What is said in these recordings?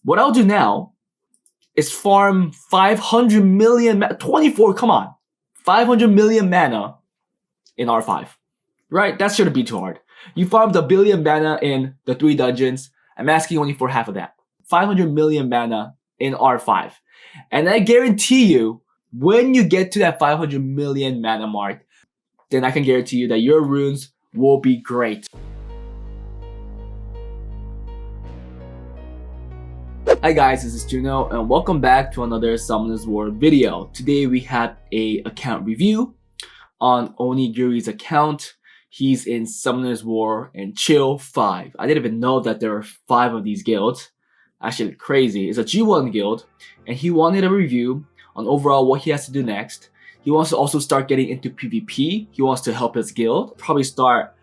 What I'll do now is farm 500 million, 24, come on, 500 million mana in R5. Right? That shouldn't be too hard. You farmed a billion mana in the 3 dungeons. I'm asking only for half of that. 500 million mana in R5. And I guarantee you, when you get to that 500 million mana mark, then I can guarantee you that your runes will be great. Hi guys, this is Juno and welcome back to another Summoners War video. Today we have a account review on Onigiri's account. He's in Summoners War and Chill 5. I didn't even know that there were 5 of these guilds. Actually crazy. It's a G1 guild and he wanted a review on overall what he has to do next. He wants to also start getting into PvP. He wants to help his guild. Probably start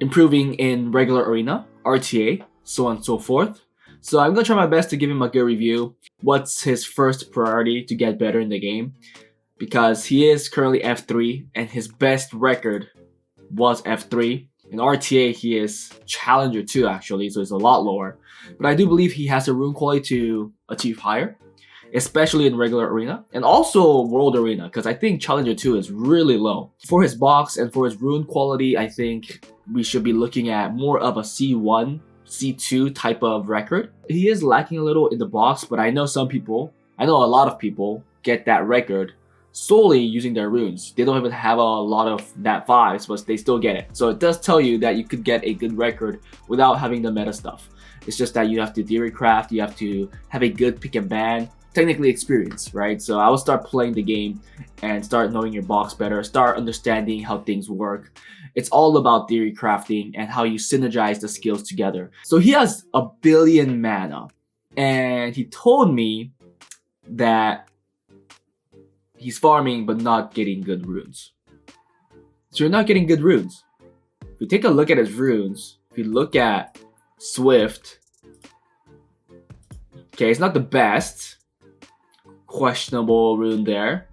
improving in regular arena, RTA, so on and so forth. So I'm going to try my best to give him a good review. What's his first priority to get better in the game? Because he is currently F3 and his best record was F3. In RTA he is Challenger 2 actually, so it's a lot lower. But I do believe he has the rune quality to achieve higher, especially in regular arena and also world arena, because I think Challenger 2 is really low. For his box and for his rune quality, I think we should be looking at more of a C1, C2 type of record. He is lacking a little in the box, but I know a lot of people get that record solely using their runes. They don't even have a lot of nat 5s, but they still get it. So it does tell you that you could get a good record without having the meta stuff. It's just that you have to theory craft, you have to have a good pick and ban, technically experience, right? So I will start playing the game and start knowing your box better, start understanding how things work. It's all about theory crafting and how you synergize the skills together. So he has a billion mana and he told me that he's farming but not getting good runes. So you're not getting good runes. If you take a look at his runes, if you look at Swift, okay, it's not the best. Questionable rune there.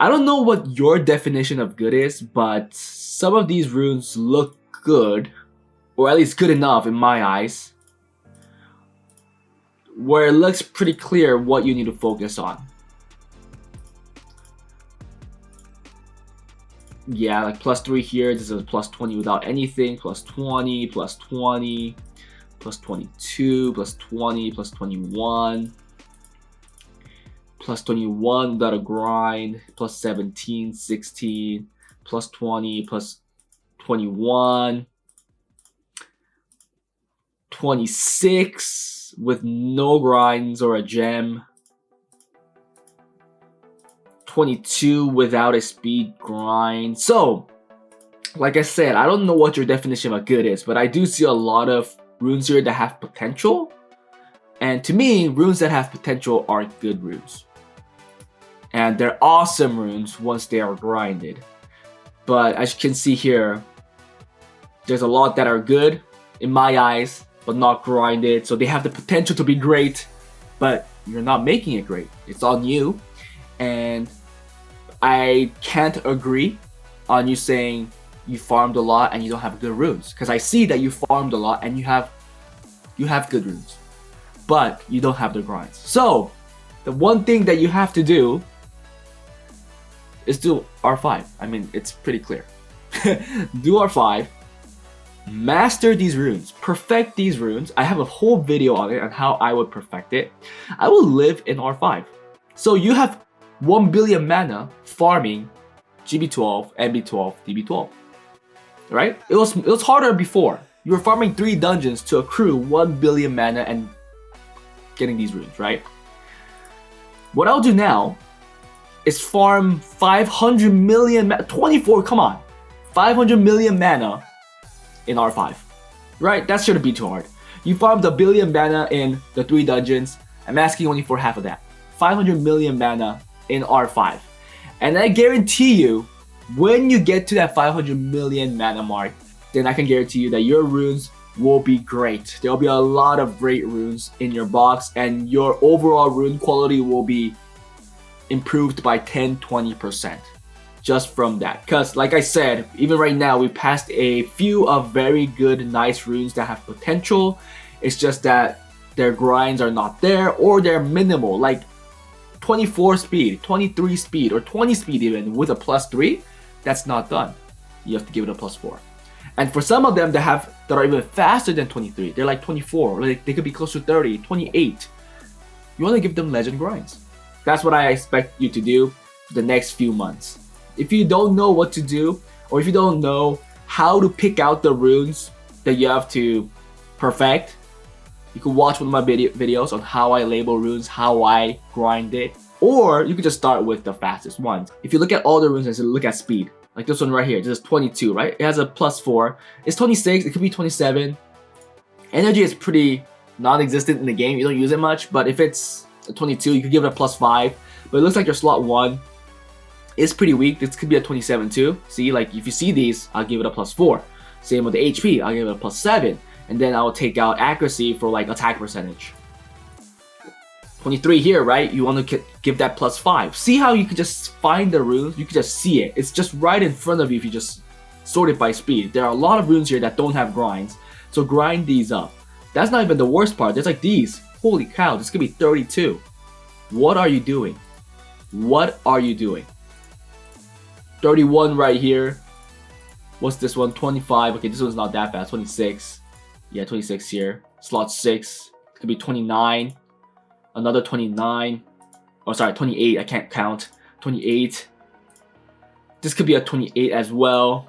I don't know what your definition of good is, but some of these runes look good, or at least good enough in my eyes, where it looks pretty clear what you need to focus on. Yeah, like +3 here, this is +20 without anything, +20, +20, +22, +20, +21. +21 without a grind, +17, 16, +20, +21, 26 with no grinds or a gem, 22 without a speed grind. So, like I said, I don't know what your definition of good is, but I do see a lot of runes here that have potential. And to me, runes that have potential are good runes. And they're awesome runes once they are grinded. But as you can see here, there's a lot that are good in my eyes, but not grinded. So they have the potential to be great, but you're not making it great. It's on you. And I can't agree on you saying you farmed a lot and you don't have good runes. Because I see that you farmed a lot and you have good runes, but you don't have the grinds. So the one thing that you have to do is do R5. I mean, it's pretty clear. Do R5, master these runes, perfect these runes. I have a whole video on it on how I would perfect it. I will live in R5. So you have 1 billion mana farming GB12, MB12, DB12. Right? It was harder before. You were farming 3 dungeons to accrue 1 billion mana and getting these runes, right? What I'll do now is farm 500 million, 24, come on, 500 million mana in R5, right? That shouldn't be too hard. You farmed a billion mana in the 3 dungeons. I'm asking only for half of that. 500 million mana in R5. And I guarantee you, when you get to that 500 million mana mark, then I can guarantee you that your runes will be great. There'll be a lot of great runes in your box and your overall rune quality will be improved by 10-20% just from that. Because like I said, even right now we passed a few of very good nice runes that have potential It's just that their grinds are not there, or they're minimal, like 24 speed, 23 speed, or 20 speed even with a +3. That's not done. You have to give it a +4. And for some of them that are even faster than 23, they're like 24, or like they could be close to 30, 28. You want to give them legend grinds. That's what I expect you to do for the next few months. If you don't know what to do, or if you don't know how to pick out the runes that you have to perfect, you can watch one of my videos on how I label runes, how I grind it, or you could just start with the fastest ones. If you look at all the runes and look at speed, like this one right here, this is 22, right? It has a +4. It's 26, it could be 27. Energy is pretty non-existent in the game, you don't use it much, but if it's a 22, you could give it a +5. But it looks like your slot 1 is pretty weak. This could be a 27 too. See, like if you see these, I'll give it a +4. Same with the HP, I'll give it a +7. And then I'll take out accuracy for like attack percentage. 23 here, right? You want to give that +5. See how you can just find the runes? You can just see it. It's just right in front of you if you just sort it by speed. There are a lot of runes here that don't have grinds. So grind these up. That's not even the worst part. There's like these. Holy cow, this could be 32. What are you doing? What are you doing? 31 right here. What's this one? 25. Okay, this one's not that fast. 26. Yeah, 26 here. Slot 6. It could be 29. Another 29. Oh, sorry, 28. I can't count. 28. This could be a 28 as well.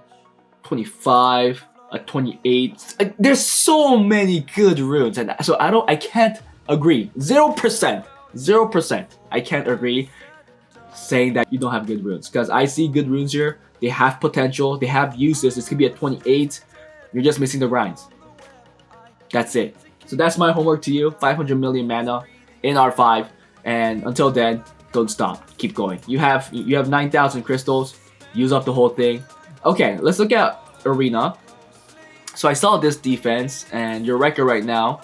25. A 28. There's so many good runes, and so I can't agree. 0%. 0%. I can't agree saying that you don't have good runes, because I see good runes here. They have potential. They have uses. This could be a 28. You're just missing the grinds. That's it. So that's my homework to you. 500 million mana in R5, and until then, don't stop. Keep going. You have 9,000 crystals. Use up the whole thing. Okay, let's look at Arena. So I saw this defense, and your record right now,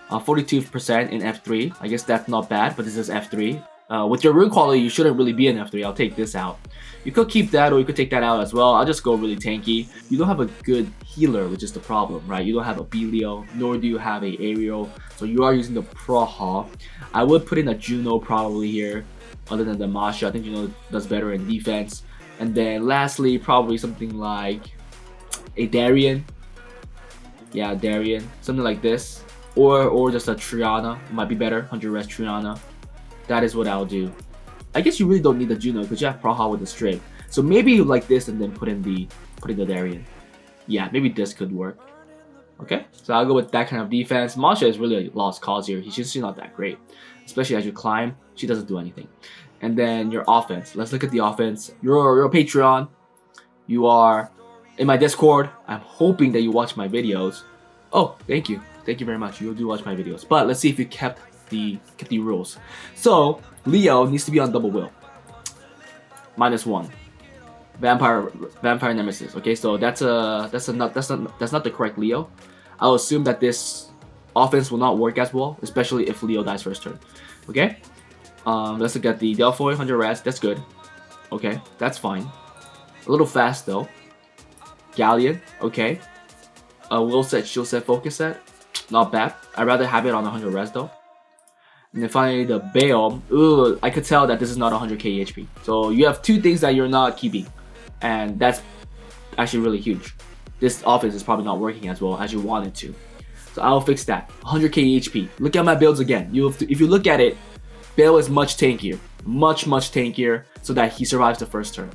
42% in F3. I guess that's not bad, but this is F3. With your rune quality, you shouldn't really be in F3. I'll take this out. You could keep that, or you could take that out as well. I'll just go really tanky. You don't have a good healer, which is the problem, right? You don't have a Belio, nor do you have a Aerial. So you are using the Praha. I would put in a Juno probably here, other than the Masha. I think Juno does better in defense. And then lastly, probably something like a Darien. Yeah, Darien. Something like this. Or just a Triana. It might be better. 100 res Triana. That is what I'll do. I guess you really don't need the Juno because you have Praha with the strip. So maybe you like this and then put in the Darien. Yeah, maybe this could work. Okay, so I'll go with that kind of defense. Masha is really a lost cause here. She's not that great. Especially as you climb, she doesn't do anything. And then your offense. Let's look at the offense. You're a Patreon. You are in my Discord. I'm hoping that you watch my videos. Oh, thank you. Thank you very much. You do watch my videos. But let's see if you kept the rules. So Leo needs to be on double will. -1. Vampire Nemesis. Okay, so that's not the correct Leo. I'll assume that this offense will not work as well, especially if Leo dies first turn. Okay. Let's look at the Delphoid 100 res. That's good. Okay, that's fine. A little fast though. Galleon. Okay. Will set, shield set, focus set. Not bad. I'd rather have it on 100 res though. And then finally the Bale. Ooh, I could tell that this is not 100k HP. So you have two things that you're not keeping, and that's actually really huge. This offense is probably not working as well as you want it to. So I'll fix that. 100k HP. Look at my builds again. If you look at it, Bale is much tankier. Much tankier, so that he survives the first turn.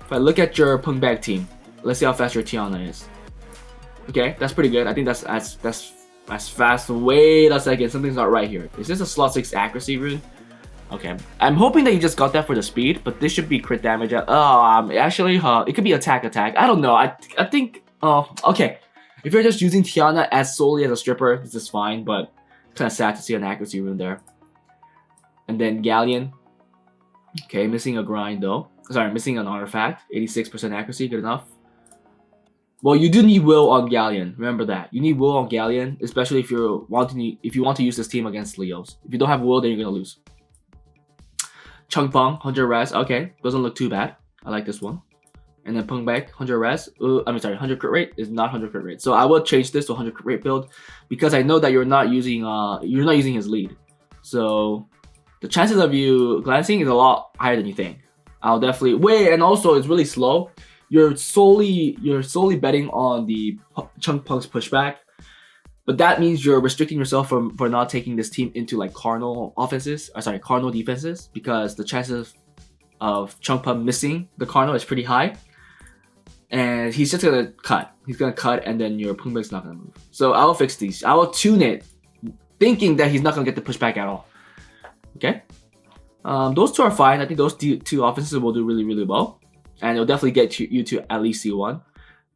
If I look at your Pung Bag team, let's see how fast your Tiana is. Okay, that's pretty good. I think that's fast. Wait a second, something's not right here. Is this a slot 6 accuracy rune? Okay, I'm hoping that you just got that for the speed, but this should be crit damage. Actually, it could be attack. I don't know. I think. Okay. If you're just using Tiana as solely as a stripper, this is fine, but kind of sad to see an accuracy rune there. And then Galleon. Okay, missing a grind though. Sorry, missing an artifact. 86% accuracy, good enough. Well, you do need will on Galleon. Remember that. You need will on Galleon, especially if you want to use this team against Leos. If you don't have will, then you're gonna lose. Chung Pong, 100 res. Okay, doesn't look too bad. I like this one. and then pung back 100 res. I'm sorry, 100 crit rate is not 100 crit rate. So I will change this to 100 crit rate build because I know that you're not using his lead. So the chances of you glancing is a lot higher than you think. I'll definitely wait, and also it's really slow. You're solely betting on the Chunk Punk's pushback, but that means you're restricting yourself for not taking this team into like Cardinal defenses, because the chances of Chunk Punk missing the Cardinal is pretty high. And he's just gonna cut. He's gonna cut, and then your Pungback's not gonna move. So I will fix these. I will tune it, thinking that he's not gonna get the pushback at all. Okay. Those two are fine. I think those two offenses will do really, really well. And it'll definitely get you to at least C1.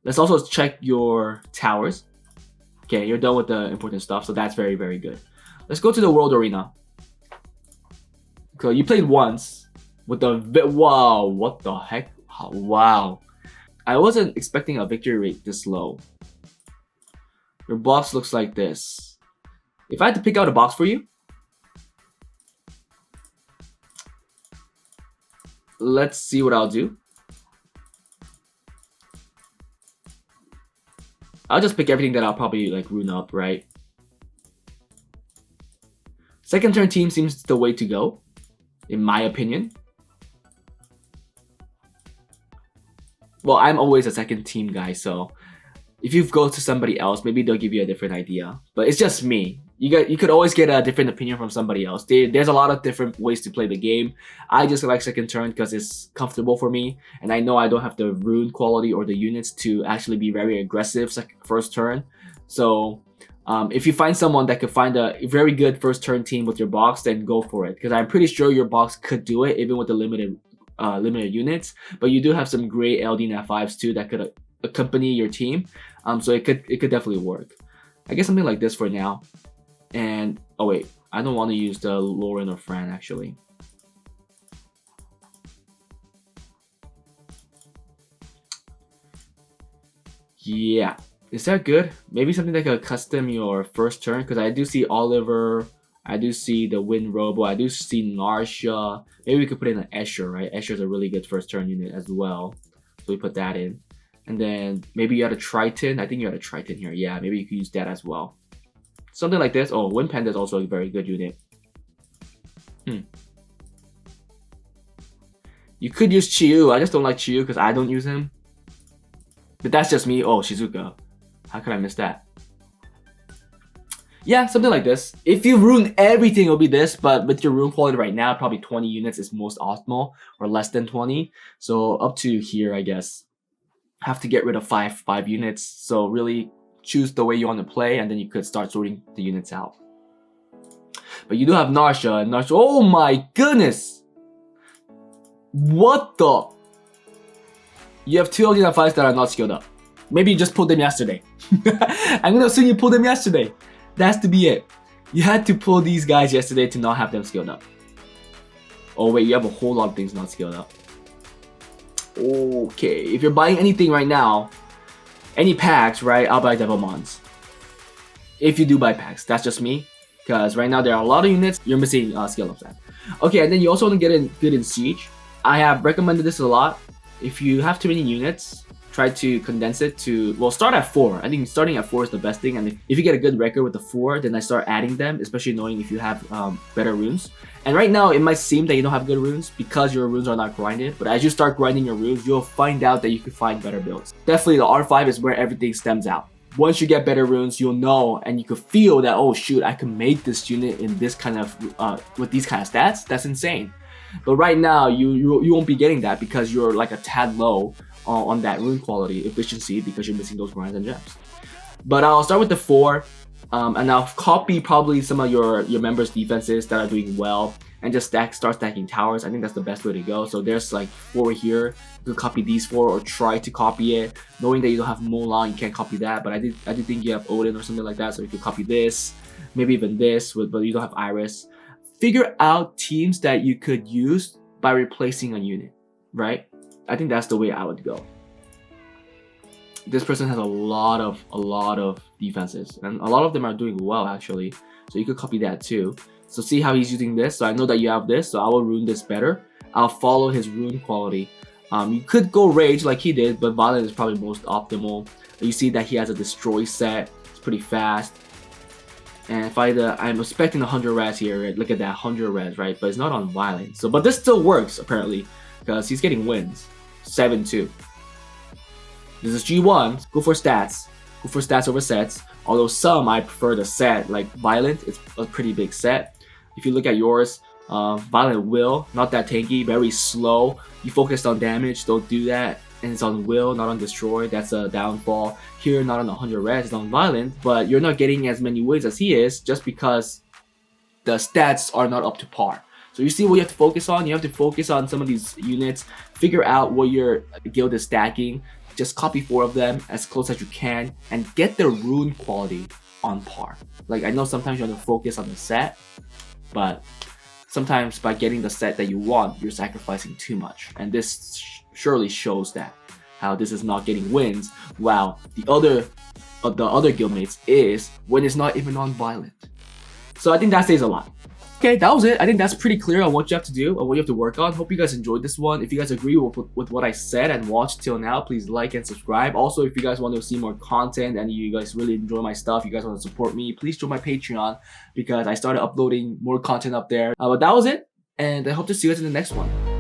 Let's also check your towers. Okay, you're done with the important stuff, so that's very, very good. Let's go to the World Arena. So you played once with the... Wow, what the heck? Wow. I wasn't expecting a victory rate this low. Your box looks like this. If I had to pick out a box for you, let's see what I'll do. I'll just pick everything that I'll probably like rune up, right? Second turn team seems the way to go, in my opinion. Well, I'm always a second team guy, so if you go to somebody else, maybe they'll give you a different idea. But it's just me. You could always get a different opinion from somebody else. There's a lot of different ways to play the game. I just like second turn because it's comfortable for me, and I know I don't have the rune quality or the units to actually be very aggressive first turn. So if you find someone that could find a very good first turn team with your box, then go for it, because I'm pretty sure your box could do it even with the limited units. But you do have some great LD Nat 5s too that could accompany your team. So it could definitely work. I guess something like this for now. And oh wait, I don't want to use the Lauren or Fran actually. Yeah, is that good? Maybe something that could custom your first turn, because I do see Oliver, I do see the Wind Robo, I do see Narsha. Maybe we could put in an Escher, right? Escher is a really good first turn unit as well. So we put that in. And then maybe you had a Triton. I think you had a Triton here. Yeah, maybe you could use that as well. Something like this. Oh, Wind Panda is also a very good unit. You could use Chiyu. I just don't like Chiyu because I don't use him. But that's just me. Oh, Shizuka. How could I miss that? Yeah, something like this. If you rune everything, it'll be this. But with your rune quality right now, probably 20 units is most optimal, or less than 20. So up to here, I guess. Have to get rid of five units. So really choose the way you want to play, and then you could start sorting the units out. But you do have Narsha, and Narsha, oh my goodness! What the? You have two LD Nat 5s that are not skilled up. Maybe you just pulled them yesterday. I'm gonna assume you pulled them yesterday. That has to be it. You had to pull these guys yesterday to not have them skilled up. Oh wait, you have a whole lot of things not skilled up. Okay, if you're buying anything right now, any packs, right, I'll buy Devilmons. If you do buy packs, that's just me. Because right now there are a lot of units, you're missing skill ups. Okay, and then you also want to get good in Siege. I have recommended this a lot. If you have too many units, try to condense it to, well, start at 4. I think starting at 4 is the best thing. And if you get a good record with the 4, then I start adding them, especially knowing if you have better runes. And right now, it might seem that you don't have good runes because your runes are not grinded. But as you start grinding your runes, you'll find out that you can find better builds. Definitely, the R5 is where everything stems out. Once you get better runes, you'll know and you could feel that, oh shoot, I can make this unit in this kind of, with these kind of stats. That's insane. But right now, you won't be getting that because you're like a tad low on that rune quality efficiency because you're missing those grinds and gems. But I'll start with the 4, and I'll copy probably some of your members' defenses that are doing well, and just start stacking towers. I think that's the best way to go. So there's like 4 here. You could copy these 4 or try to copy it. Knowing that you don't have Mulan, you can't copy that. But I did think you have Odin or something like that, so you could copy this, maybe even this, but you don't have Iris. Figure out teams that you could use by replacing a unit, right? I think that's the way I would go. This person has a lot of defenses, and a lot of them are doing well actually. So you could copy that too. So see how he's using this. So I know that you have this, so I will rune this better. I'll follow his rune quality. You could go Rage like he did, but Violent is probably most optimal. You see that he has a Destroy set. It's pretty fast. And if I'm expecting 100 res here, right? Look at that, 100 res, right? But it's not on Violent. So, but this still works, apparently, because he's getting wins. 7-2. This is G1. Go for stats. Go for stats over sets. Although some, I prefer the set. Like Violent, it's a pretty big set. If you look at yours, Violent Will, not that tanky, very slow. You focused on damage, don't do that. And it's on Will, not on Destroy. That's a downfall. Here, not on 100 res, it's on Violent, but you're not getting as many wins as he is just because the stats are not up to par. So you see what you have to focus on? You have to focus on some of these units, figure out what your guild is stacking, just copy 4 of them as close as you can, and get the rune quality on par. Like, I know sometimes you have to focus on the set, but sometimes by getting the set that you want, you're sacrificing too much. And this surely shows that, how this is not getting wins, while the other guildmates is when it's not even on Violent. So I think that says a lot. Okay, that was it. I think that's pretty clear on what you have to do and what you have to work on. Hope you guys enjoyed this one. If you guys agree with what I said and watched till now, please like and subscribe. Also, if you guys want to see more content and you guys really enjoy my stuff, you guys want to support me, please join my Patreon because I started uploading more content up there. But that was it, and I hope to see you guys in the next one.